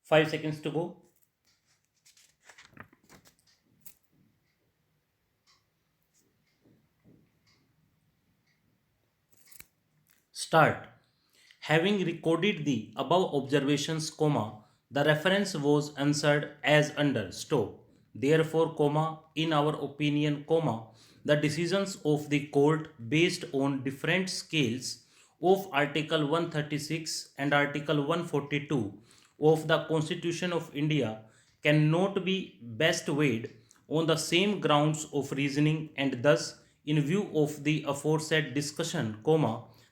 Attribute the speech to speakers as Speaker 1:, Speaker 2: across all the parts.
Speaker 1: 5 seconds to go. Start. Having recorded the above observations, the reference was answered as under. Stop. Therefore, in our opinion, the decisions of the court based on different scales of Article 136 and Article 142 of the Constitution of India cannot be best weighed on the same grounds of reasoning, and thus, in view of the aforesaid discussion,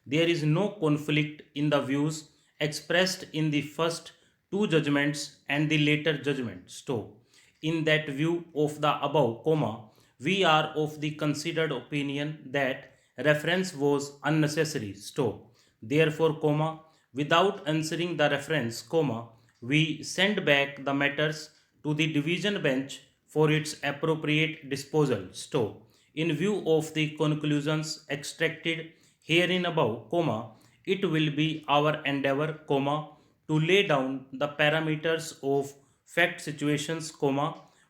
Speaker 1: there is no conflict in the views expressed in the first two judgments and the later judgment. So, in that view of the above, we are of the considered opinion that reference was unnecessary. So, therefore, without answering the reference, we send back the matters to the division bench for its appropriate disposal. So, in view of the conclusions extracted herein above, it will be our endeavor, to lay down the parameters of fact situations,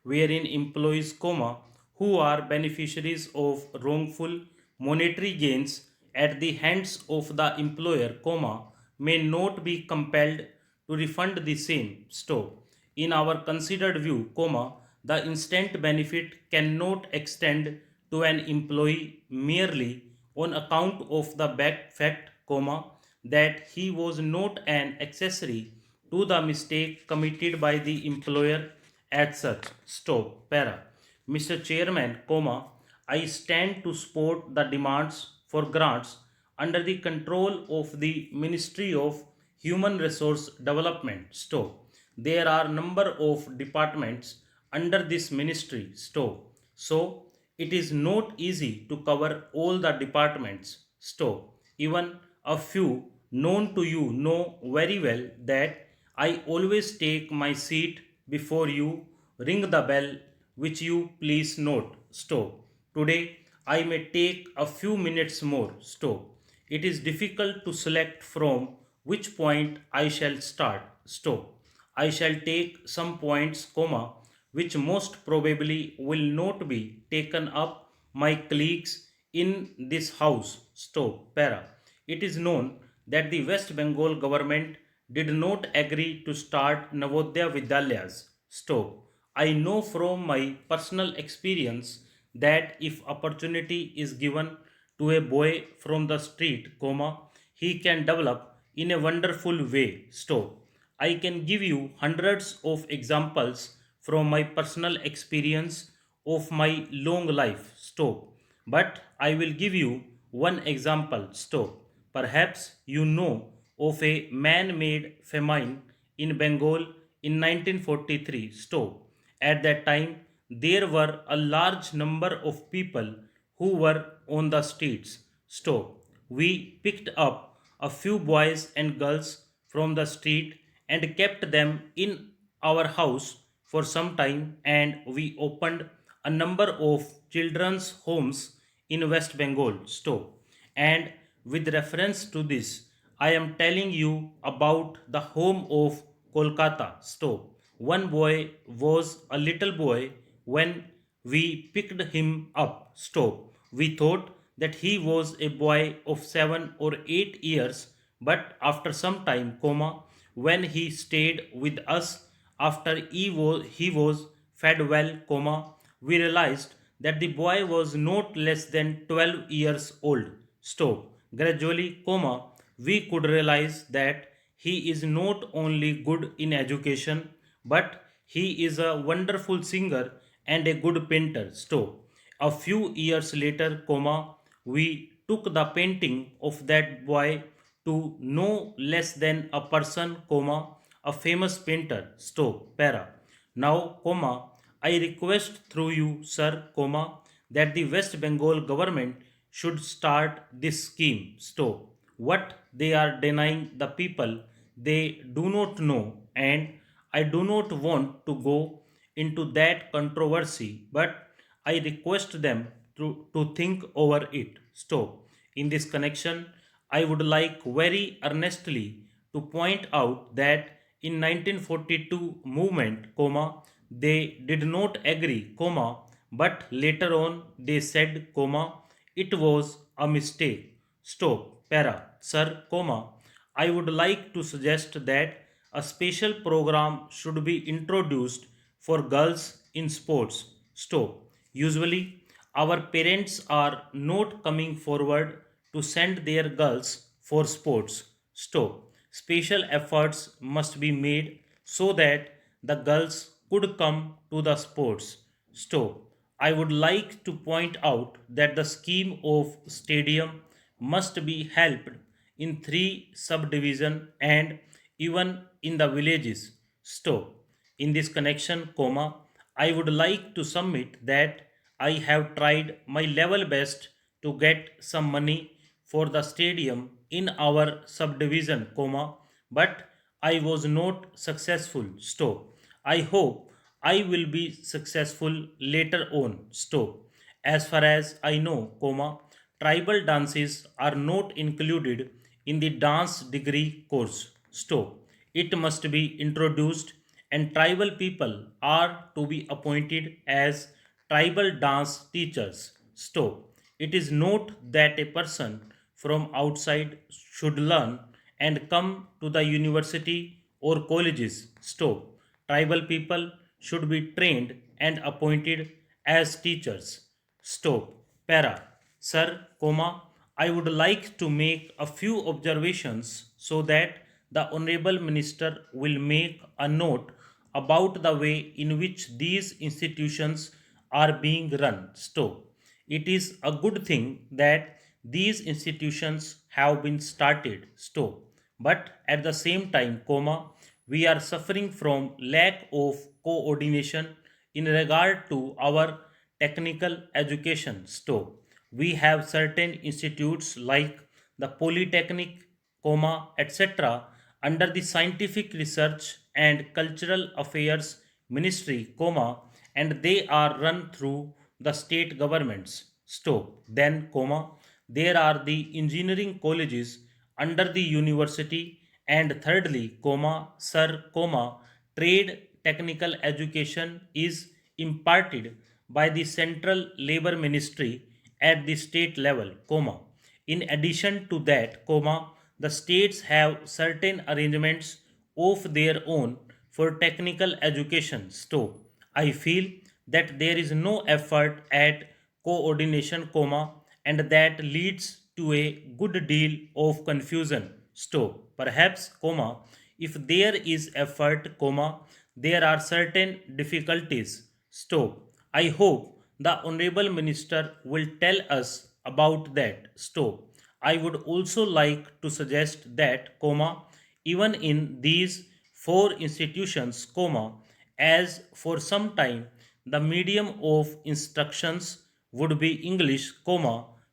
Speaker 1: wherein employees, who are beneficiaries of wrongful monetary gains at the hands of the employer, may not be compelled to refund the same. So, in our considered view, the instant benefit cannot extend to an employee merely on account of the fact, that he was not an accessory to the mistake committed by the employer as such. Stop. Para. Mr. Chairman, I stand to support the demands for grants under the control of the Ministry of Human Resource Development. Stop. There are number of departments under this ministry. Stop. So it is not easy to cover all the departments. Stop. Even a few known to you know very well that I always take my seat before you ring the bell, which you please note. Stop. Today I may take a few minutes more. Stop. It is difficult to select from which point I shall start. Stop. I shall take some points, which most probably will not be taken up my colleagues in this house. Stop. Para. It is known that the West Bengal government did not agree to start Navodaya Vidyalayas. Stop. I know from my personal experience that if opportunity is given to a boy from the street, he can develop in a wonderful way. Stop. I can give you hundreds of examples from my personal experience of my long life. Stop. But I will give you one example. Stop. Perhaps you know of a man made famine in Bengal in 1943. Stop. At that time, there were a large number of people who were on the streets. Stop. We picked up a few boys and girls from the street and kept them in our house for some time, and we opened a number of children's homes in West Bengal. Stop. And with reference to this, I am telling you about the home of Kolkata. Stop. One boy was a little boy when we picked him up. Stop. We thought that he was a boy of 7 or 8 years, but after some time, when he stayed with us after he was fed well, we realized that the boy was not less than 12 years old. Stop. Gradually, we could realize that he is not only good in education, but he is a wonderful singer and a good painter. Stop. A few years later, we took the painting of that boy to no less than a person, a famous painter. Stop. Para. Now, I request through you, sir, that the West Bengal government should start this scheme. Stop. What they are denying the people, they do not know, and I do not want to go into that controversy, but I request them to think over it. Stop. In this connection, I would like very earnestly to point out that in 1942 movement, they did not agree, but later on they said, it was a mistake. Stop, para, sir, I would like to suggest that a special program should be introduced for girls in sports. Stop. Usually, our parents are not coming forward to send their girls for sports. Stop. Special efforts must be made so that the girls could come to the sports. Stop. I would like to point out that the scheme of stadium must be helped in three subdivision and even in the villages. Stop. In this connection, I would like to submit that I have tried my level best to get some money for the stadium in our subdivision, but I was not successful. Stop. I hope I will be successful later on. Stop. As far as I know, tribal dances are not included in the dance degree course. Stop. It must be introduced and tribal people are to be appointed as tribal dance teachers. Stop. It is not that a person from outside should learn and come to the university or colleges. Stop. Tribal people should be trained and appointed as teachers. Stop. Para. Sir, I would like to make a few observations so that the Honorable Minister will make a note about the way in which these institutions are being run. Stop. It is a good thing that these institutions have been started. Stop. But at the same time, we are suffering from lack of coordination in regard to our technical education. Stop. We have certain institutes like the Polytechnic, etc. under the Scientific Research and Cultural Affairs Ministry, and they are run through the state governments. Stop. Then, there are the engineering colleges under the university, and thirdly, sir, trade technical education is imparted by the Central Labor Ministry at the state level, In addition to that, the states have certain arrangements of their own for technical education. So, I feel that there is no effort at coordination, and that leads to a good deal of confusion. So, perhaps, if there is effort, there are certain difficulties. Stop. I hope the Honorable Minister will tell us about that. Stop. I would also like to suggest that, even in these four institutions, as for some time the medium of instructions would be English,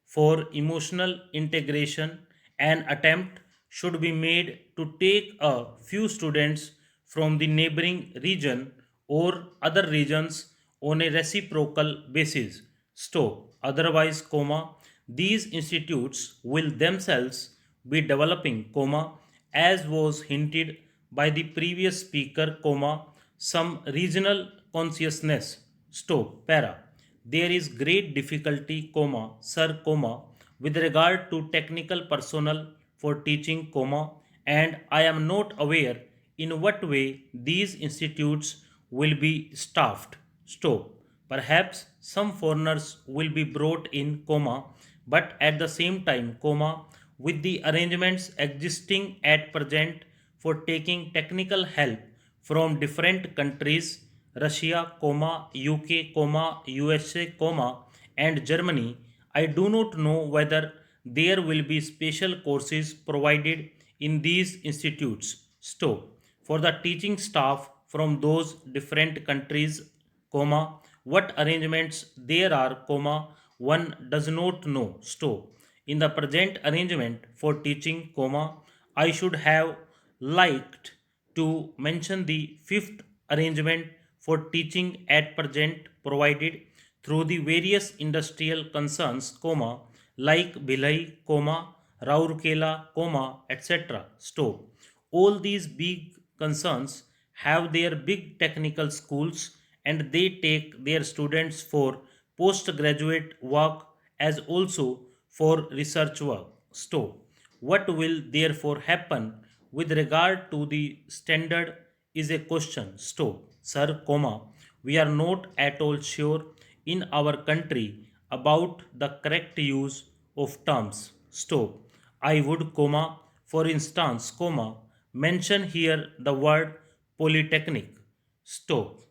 Speaker 1: for emotional integration, an attempt should be made to take a few students from the neighboring region or other regions on a reciprocal basis. Stop. Otherwise, these institutes will themselves be developing, as was hinted by the previous speaker, some regional consciousness. Stop. Para. There is great difficulty, sir, with regard to technical personnel for teaching, and I am not aware in what way these institutes will be staffed. Stop. Perhaps some foreigners will be brought in, but at the same time, with the arrangements existing at present for taking technical help from different countries, Russia, UK, USA, and Germany, I do not know whether there will be special courses provided in these institutes. Stop. For the teaching staff from those different countries, what arrangements there are, one does not know. Stop. In the present arrangement for teaching, I should have liked to mention the fifth arrangement for teaching at present provided through the various industrial concerns, like Bhilai, Raurkela, etc. Stop. All these big concerns have their big technical schools and they take their students for postgraduate work as also for research work. So, what will therefore happen with regard to the standard is a question. So, sir, comma, we are not at all sure in our country about the correct use of terms. Stop. I would, comma, for instance, comma, mention here the word polytechnic. Stop.